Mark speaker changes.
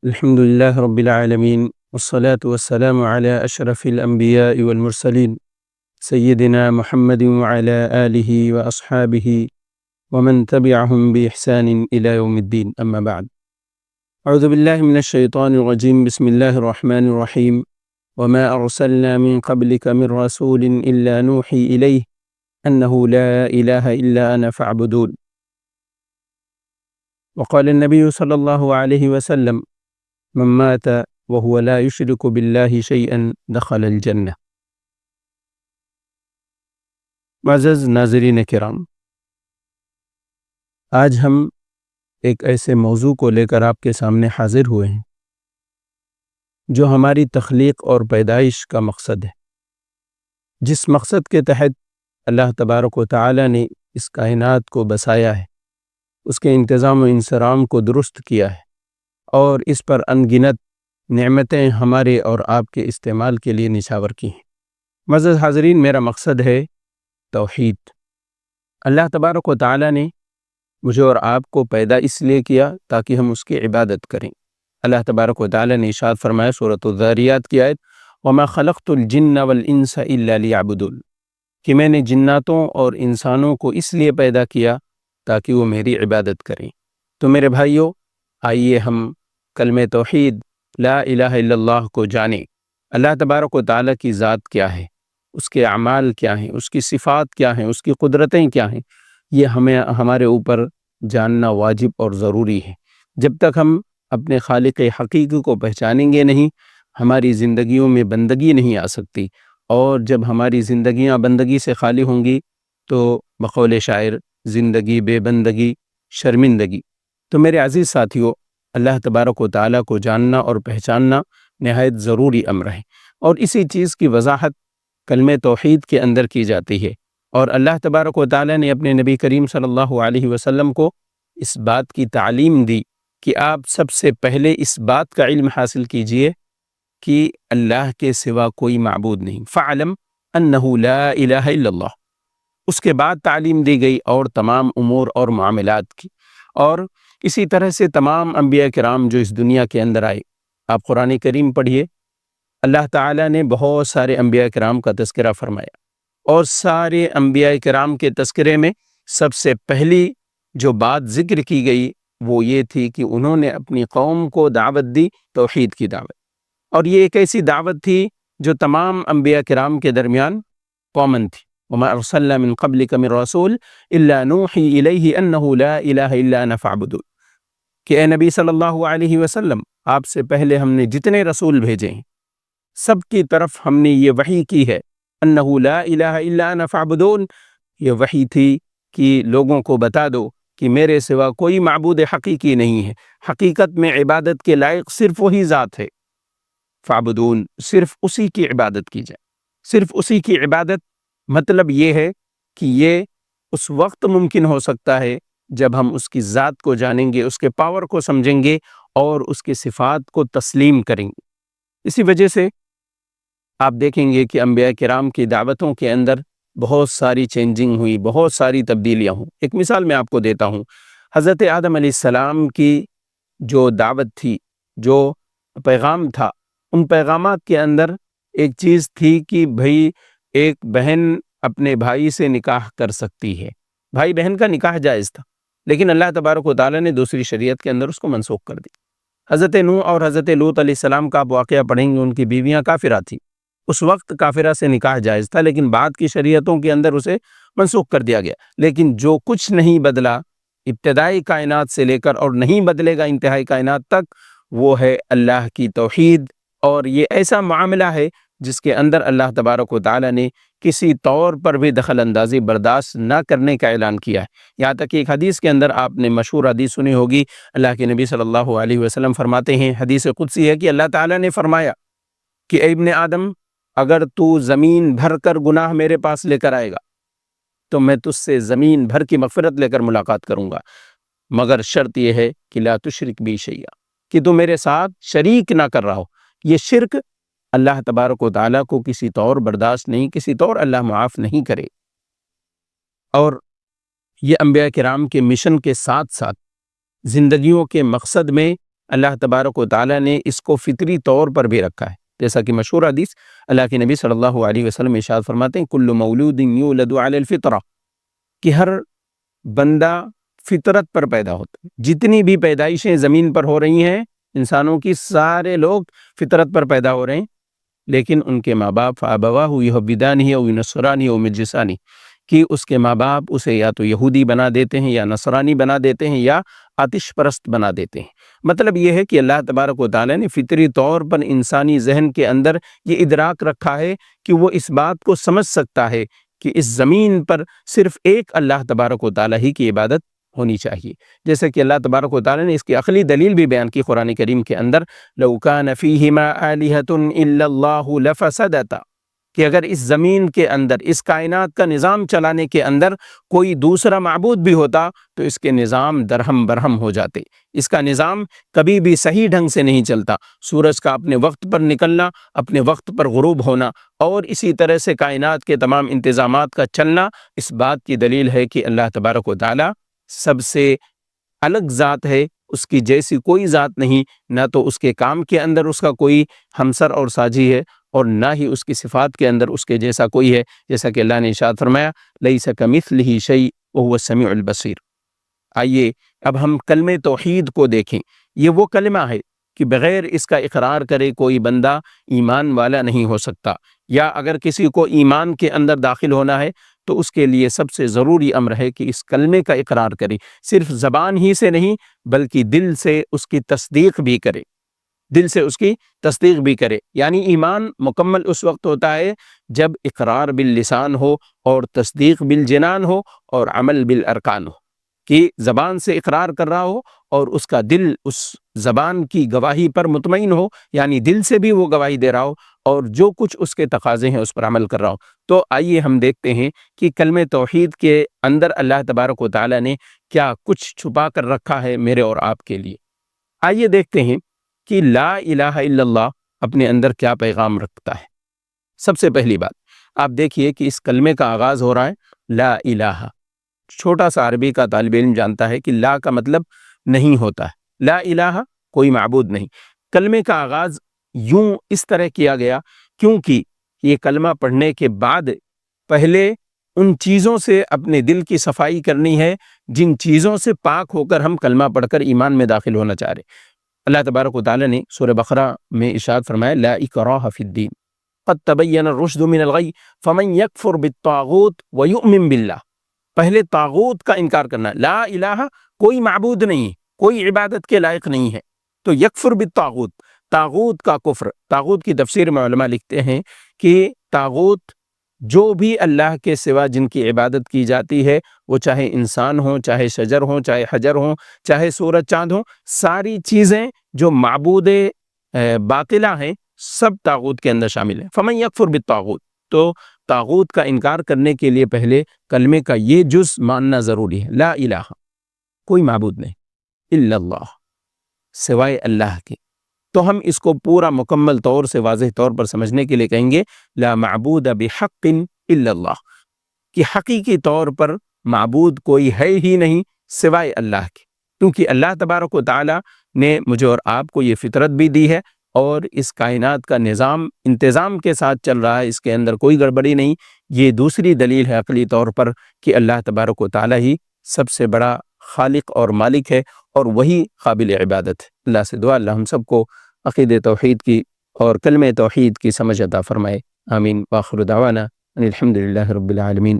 Speaker 1: الحمد لله رب العالمين والصلاة والسلام على أشرف الأنبياء والمرسلين سيدنا محمد وعلى آله وأصحابه ومن تبعهم بإحسان إلى يوم الدين. أما بعد، أعوذ بالله من الشيطان الرجيم. بسم الله الرحمن الرحيم. وما أرسلنا من قبلك من رسول إلا نوحي إليه أنه لا إله إلا أنا فاعبدون. وقال النبي صلى الله عليه وسلم: من مات وهو لا يشرك بالله شيئا دخل الجنة. معزز ناظرین کرام، آج ہم ایک ایسے موضوع کو لے کر آپ کے سامنے حاضر ہوئے ہیں جو ہماری تخلیق اور پیدائش کا مقصد ہے، جس مقصد کے تحت اللہ تبارک و تعالی نے اس کائنات کو بسایا ہے، اس کے انتظام و انصرام کو درست کیا ہے اور اس پر انگنت نعمتیں ہمارے اور آپ کے استعمال کے لیے نچھاور کی ہیں۔ معزز حاضرین، میرا مقصد ہے توحید۔ اللہ تبارک و تعالی نے مجھے اور آپ کو پیدا اس لیے کیا تاکہ ہم اس کی عبادت کریں۔ اللہ تبارک و تعالی نے ارشاد فرمایا سورۃ الذاریات کی آیت: وَمَا خَلَقْتُ الْجِنَّ وَالْإِنسَ إِلَّا لِيَعْبُدُونِ، کہ میں نے جناتوں اور انسانوں کو اس لیے پیدا کیا تاکہ وہ میری عبادت کریں۔ تو میرے بھائیوں، آئیے ہم کلمہ توحید لا الہ الا اللہ کو جانیں۔ اللہ تبارک و تعالی کی ذات کیا ہے، اس کے اعمال کیا ہیں، اس کی صفات کیا ہیں، اس کی قدرتیں کیا ہیں، یہ ہمارے اوپر جاننا واجب اور ضروری ہے۔ جب تک ہم اپنے خالق حقیقی کو پہچانیں گے نہیں، ہماری زندگیوں میں بندگی نہیں آ سکتی، اور جب ہماری زندگیاں بندگی سے خالی ہوں گی تو بقول شاعر زندگی بے بندگی شرمندگی۔ تو میرے عزیز ساتھیوں، اللہ تبارک و تعالیٰ کو جاننا اور پہچاننا نہایت ضروری امر ہے، اور اسی چیز کی وضاحت کلمہ توحید کے اندر کی جاتی ہے۔ اور اللہ تبارک و تعالیٰ نے اپنے نبی کریم صلی اللہ علیہ وسلم کو اس بات کی تعلیم دی کہ آپ سب سے پہلے اس بات کا علم حاصل کیجئے کہ اللہ کے سوا کوئی معبود نہیں، فَعْلَمْ أَنَّهُ لَا إِلَهَ إِلَّا اللَّهُ۔ اس کے بعد تعلیم دی گئی اور تمام امور اور معاملات کی، اور اسی طرح سے تمام انبیاء کرام جو اس دنیا کے اندر آئے، آپ قرآن کریم پڑھیے، اللہ تعالیٰ نے بہت سارے انبیاء کرام کا تذکرہ فرمایا، اور سارے انبیاء کرام کے تذکرے میں سب سے پہلی جو بات ذکر کی گئی وہ یہ تھی کہ انہوں نے اپنی قوم کو دعوت دی، توحید کی دعوت، اور یہ ایک ایسی دعوت تھی جو تمام انبیاء کرام کے درمیان کامن تھی۔ وَمَا أَرْسَلْنَا مِن قَبْلِكَ مِن رَّسُولٍ إِلَّا نُوحِي إِلَيْهِ أَنَّهُ لَا إِلَٰهَ إِلَّا أَنَا فَاعْبُدُونِ، کہ اے نبی صلی اللہ علیہ وسلم، آپ سے پہلے ہم نے جتنے رسول بھیجے ہیں سب کی طرف ہم نے یہ وحی کی ہے، أَنَّهُ لَا إِلَٰهَ إِلَّا أَنَا فَاعْبُدُونِ، یہ وحی تھی کہ لوگوں کو بتا دو کہ میرے سوا کوئی معبود حقیقی نہیں ہے، حقیقت میں عبادت کے لائق صرف وہی ذات ہے، فَاعْبُدُونِ، صرف اسی کی عبادت کی جائے۔ صرف اسی کی عبادت مطلب یہ ہے کہ یہ اس وقت ممکن ہو سکتا ہے جب ہم اس کی ذات کو جانیں گے، اس کے پاور کو سمجھیں گے اور اس کی صفات کو تسلیم کریں گے۔ اسی وجہ سے آپ دیکھیں گے کہ انبیاء کرام کی دعوتوں کے اندر بہت ساری چینجنگ ہوئی، بہت ساری تبدیلیاں ہوں۔ ایک مثال میں آپ کو دیتا ہوں، حضرت آدم علیہ السلام کی جو دعوت تھی، جو پیغام تھا، ان پیغامات کے اندر ایک چیز تھی کہ بھئی ایک بہن اپنے بھائی سے نکاح کر سکتی ہے، بھائی بہن کا نکاح جائز تھا، لیکن اللہ تبارک و تعالیٰ نے دوسری شریعت کے اندر اس کو منسوخ کر دی۔ حضرت نوح اور حضرت لوط علیہ السلام کا آپ واقعہ پڑھیں گے، ان کی بیویاں کافرہ تھیں، اس وقت کافرہ سے نکاح جائز تھا، لیکن بعد کی شریعتوں کے اندر اسے منسوخ کر دیا گیا۔ لیکن جو کچھ نہیں بدلا ابتدائی کائنات سے لے کر اور نہیں بدلے گا انتہائی کائنات تک، وہ ہے اللہ کی توحید، اور یہ ایسا معاملہ ہے جس کے اندر اللہ تبارک و تعالی نے کسی طور پر بھی دخل اندازی برداشت نہ کرنے کا اعلان کیا ہے۔ یہاں تک کہ ایک حدیث کے اندر آپ نے مشہور حدیث سنی ہوگی، اللہ کے نبی صلی اللہ علیہ وسلم فرماتے ہیں، حدیث قدسی ہے کہ اللہ تعالیٰ نے فرمایا کہ اے ابن آدم، اگر تو زمین بھر کر گناہ میرے پاس لے کر آئے گا تو میں تجھ سے زمین بھر کی مغفرت لے کر ملاقات کروں گا، مگر شرط یہ ہے کہ لا تشرک بی شیئا، کہ تو میرے ساتھ شریک نہ کر رہا ہو۔ یہ شرک اللہ تبارک و تعالیٰ کو کسی طور برداشت نہیں، کسی طور اللہ معاف نہیں کرے۔ اور یہ انبیاء کرام کے مشن کے ساتھ ساتھ زندگیوں کے مقصد میں اللہ تبارک و تعالیٰ نے اس کو فطری طور پر بھی رکھا ہے، جیسا کہ مشہور حدیث اللہ کے نبی صلی اللہ علیہ وسلم ارشاد فرماتے ہیں کل مولود یولد علی الفطرہ، کہ ہر بندہ فطرت پر پیدا ہوتا ہے۔ جتنی بھی پیدائشیں زمین پر ہو رہی ہیں انسانوں کی، سارے لوگ فطرت پر پیدا ہو رہے ہیں، لیکن ان کے ماں باپ فابواہ یہودانہ او ینصرانہ او مجوسانہ، کہ اس کے ماں باپ اسے یا تو یہودی بنا دیتے ہیں یا نصرانی بنا دیتے ہیں یا آتش پرست بنا دیتے ہیں۔ مطلب یہ ہے کہ اللہ تبارک و تعالیٰ نے فطری طور پر انسانی ذہن کے اندر یہ ادراک رکھا ہے کہ وہ اس بات کو سمجھ سکتا ہے کہ اس زمین پر صرف ایک اللہ تبارک و تعالیٰ ہی کی عبادت ہونی چاہیے، جیسے کہ اللہ تبارک و تعالیٰ نے اس کی عقلی دلیل بھی بیان کی قرآن کریم کے اندر، لَوْ كَانَ فِيهِمَا آلِهَةٌ إِلَّا اللَّهُ لَفَسَدَتَا، کہ اگر اس زمین کے اندر، اس کائنات کا نظام چلانے کے اندر کوئی دوسرا معبود بھی ہوتا تو اس کے نظام درہم برہم ہو جاتے، اس کا نظام کبھی بھی صحیح ڈھنگ سے نہیں چلتا، سورج کا اپنے وقت پر نکلنا، اپنے وقت پر غروب ہونا، اور اسی طرح سے کائنات کے تمام انتظامات کا چلنا، اس بات کی دلیل ہے کہ اللہ تبارک و تعالی سب سے الگ ذات ہے، اس کی جیسی کوئی ذات نہیں، نہ تو اس کے کام کے اندر اس کا کوئی ہمسر اور ساجی ہے، اور نہ ہی اس کی صفات کے اندر اس کے جیسا کوئی ہے، جیسا کہ اللہ نے ارشاد فرمایا لیس کمثلہ شیء وہو السمیع البصیر۔ آئیے اب ہم کلمہ توحید کو دیکھیں۔ یہ وہ کلمہ ہے کہ بغیر اس کا اقرار کرے کوئی بندہ ایمان والا نہیں ہو سکتا، یا اگر کسی کو ایمان کے اندر داخل ہونا ہے تو اس کے لیے سب سے ضروری امر ہے کہ اس کلمے کا اقرار کرے، صرف زبان ہی سے نہیں بلکہ دل سے اس کی تصدیق بھی کرے، دل سے اس کی تصدیق بھی کرے۔ یعنی ایمان مکمل اس وقت ہوتا ہے جب اقرار باللسان ہو اور تصدیق بالجنان ہو اور عمل بالارکان ہو، کہ زبان سے اقرار کر رہا ہو اور اس کا دل اس زبان کی گواہی پر مطمئن ہو، یعنی دل سے بھی وہ گواہی دے رہا ہو اور جو کچھ اس کے تقاضے ہیں اس پر عمل کر رہا ہو۔ تو آئیے ہم دیکھتے ہیں کہ کلمہ توحید کے اندر اللہ تبارک و تعالیٰ نے کیا کچھ چھپا کر رکھا ہے میرے اور آپ کے لیے۔ آئیے دیکھتے ہیں کہ لا الہ الا اللہ اپنے اندر کیا پیغام رکھتا ہے۔ سب سے پہلی بات آپ دیکھیے کہ اس کلمے کا آغاز ہو رہا ہے لا الہ۔ چھوٹا سا عربی کا طالب علم جانتا ہے کہ لا کا مطلب نہیں ہوتا ہے، لا الہ کوئی معبود نہیں۔ کلمے کا آغاز یوں اس طرح کیا گیا کیونکہ یہ کلمہ پڑھنے کے بعد پہلے ان چیزوں سے اپنے دل کی صفائی کرنی ہے جن چیزوں سے پاک ہو کر ہم کلمہ پڑھ کر ایمان میں داخل ہونا چاہ رہے ہیں۔ اللہ تبارک و تعالی نے سورہ بقرہ میں ارشاد فرمایا لا اکراہ فی الدین قد تبین الرشد من الغی فمن یکفر بالطاغوت ویؤمن باللہ۔ پہلے طاغوت کا انکار کرنا، لا الہ کوئی معبود نہیں، کوئی عبادت کے لائق نہیں ہے، تو یکفر بالطاغوت، طاغوت کا کفر۔ طاغوت کی تفسیر میں علماء لکھتے ہیں کہ طاغوت جو بھی اللہ کے سوا جن کی عبادت کی جاتی ہے، وہ چاہے انسان ہوں، چاہے شجر ہوں، چاہے حجر ہوں، چاہے سورج چاند ہوں، ساری چیزیں جو معبود باطلہ ہیں سب طاغوت کے اندر شامل ہیں۔ فمن یکفر بالطاغوت، تو طاغوت کا انکار کرنے کے لیے پہلے کلمے کا یہ جز ماننا ضروری ہے، لا الہ کوئی معبود نہیں الا اللہ سوائے اللہ کے۔ تو ہم اس کو پورا مکمل طور سے واضح طور پر سمجھنے کے لیے کہیں گے لا معبود بحق الا اللہ، کہ حقیقی طور پر معبود کوئی ہے ہی نہیں سوائے اللہ کے، کیونکہ اللہ تبارک و تعالی نے مجھے اور آپ کو یہ فطرت بھی دی ہے اور اس کائنات کا نظام انتظام کے ساتھ چل رہا ہے، اس کے اندر کوئی گڑبڑی نہیں۔ یہ دوسری دلیل ہے عقلی طور پر کہ اللہ تبارک و تعالی ہی سب سے بڑا خالق اور مالک ہے اور وہی قابل عبادت ہے۔ اللہ سے دعا اللہ ہم سب کو عقید توحید کی اور کلمہ توحید کی سمجھ عطا فرمائے، آمین۔ وآخر دعوانا ان الحمد للہ رب العالمین۔